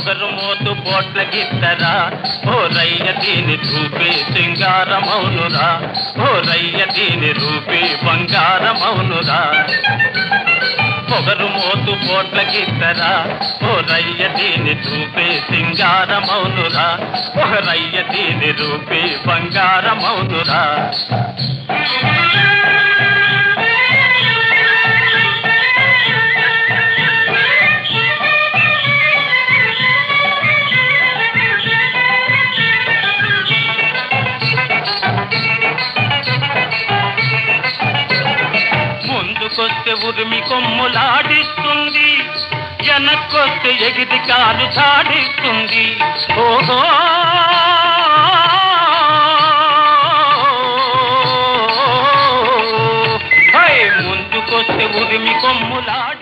పొగరు మోతు పోట్ల గిత్తరా ఓ రయ్య దీని రూపే సింగారమౌనురా ఓ రయ్య దీని రూపే బంగారమౌనురా పొగరు మోతు పోట్ల గిత్తరా ఓ రయ్య దీని రూపే సింగారమౌనురా ఓ రయ్య దీని రూపే బంగారమౌనురా ముందుకొస్తే ఉరిమి కొమ్ములాడిస్తుంది వెనక్కొస్తే ఎగిరి కాలు చాడిస్తుంది ఓహో ముందుకొస్తే ఉరిమి కొమ్ములాడి